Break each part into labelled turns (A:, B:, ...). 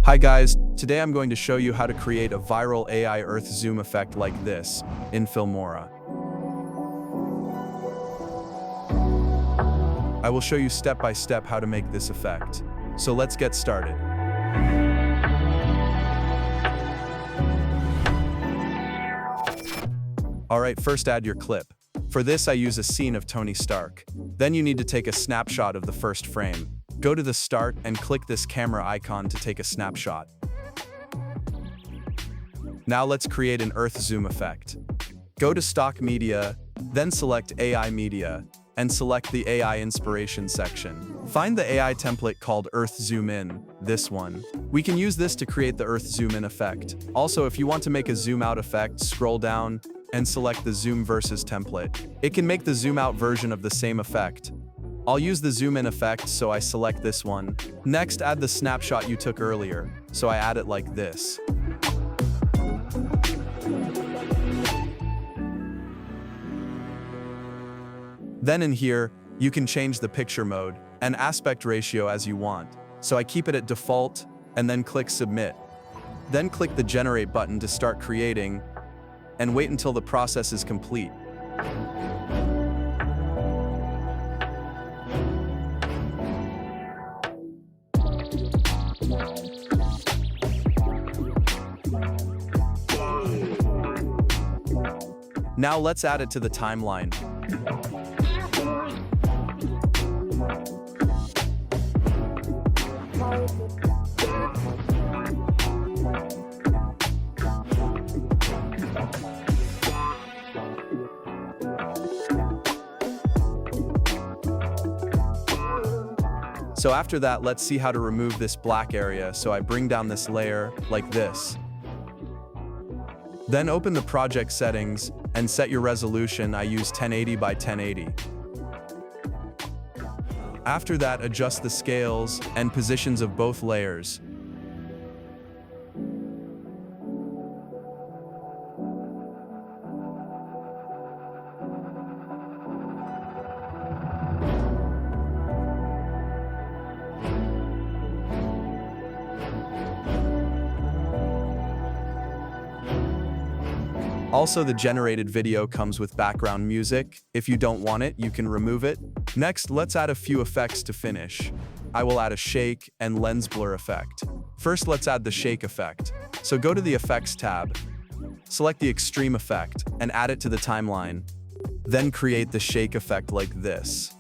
A: Hi guys, today I'm going to show you how to create a viral AI Earth zoom effect like this in FIlmora. I will show you step by step how to make this effect. So let's get started. Alright, first add your clip. For this I use a scene of Tony Stark. Then you need to take a snapshot of the first frame. Go to the start and click this camera icon to take a snapshot. Now let's create an Earth zoom effect. Go to Stock Media, then select AI Media, and select the AI Inspiration section. Find the AI template called Earth Zoom In, this one. We can use this to create the Earth Zoom In effect. Also, if you want to make a zoom out effect, scroll down and select the Zoom Versus template. It can make the zoom out version of the same effect. I'll use the zoom in effect, so I select this one. Next, add the snapshot you took earlier, so I add it like this. Then in here, you can change the picture mode and aspect ratio as you want. So I keep it at default, and then click Submit. Then click the Generate button to start creating, and wait until the process is complete. Now let's add it to the timeline. So after that, let's see how to remove this black area. So I bring down this layer like this. Then open the project settings and set your resolution. I use 1080 by 1080. After that, adjust the scales and positions of both layers. Also, the generated video comes with background music. If you don't want it, you can remove it. Next, let's add a few effects to finish. I will add a shake and lens blur effect. First, let's add the shake effect. So go to the Effects tab, select the Extreme effect, and add it to the timeline. Then create the shake effect like this.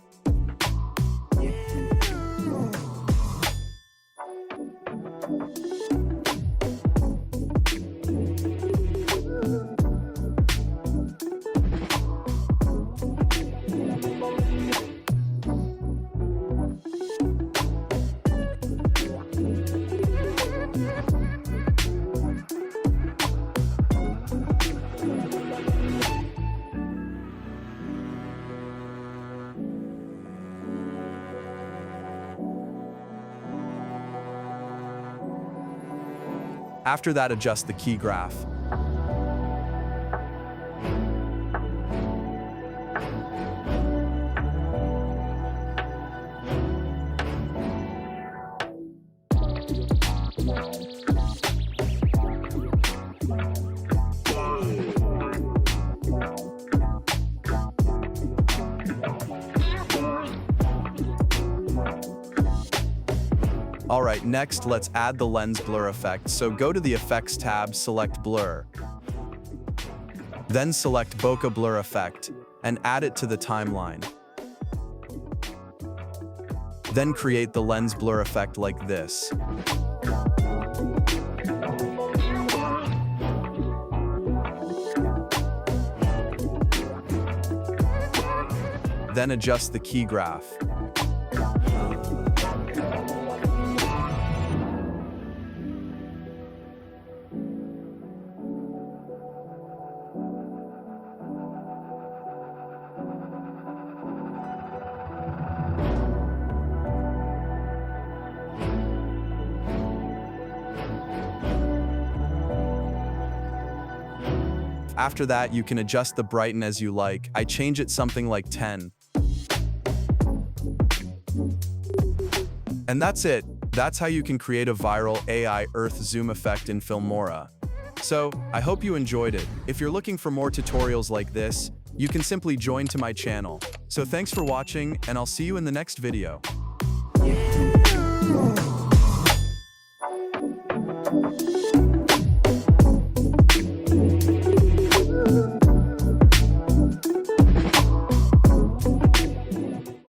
A: After that, adjust the key graph. Alright, next let's add the lens blur effect. So go to the Effects tab, select Blur. Then select Bokeh Blur effect and add it to the timeline. Then create the lens blur effect like this. Then adjust the key graph. After that, you can adjust the brighten as you like. I change it something like 10. And that's it. That's how you can create a viral AI Earth zoom effect in FIlmora. So, I hope you enjoyed it. If you're looking for more tutorials like this, you can simply join to my channel. So thanks for watching, and I'll see you in the next video.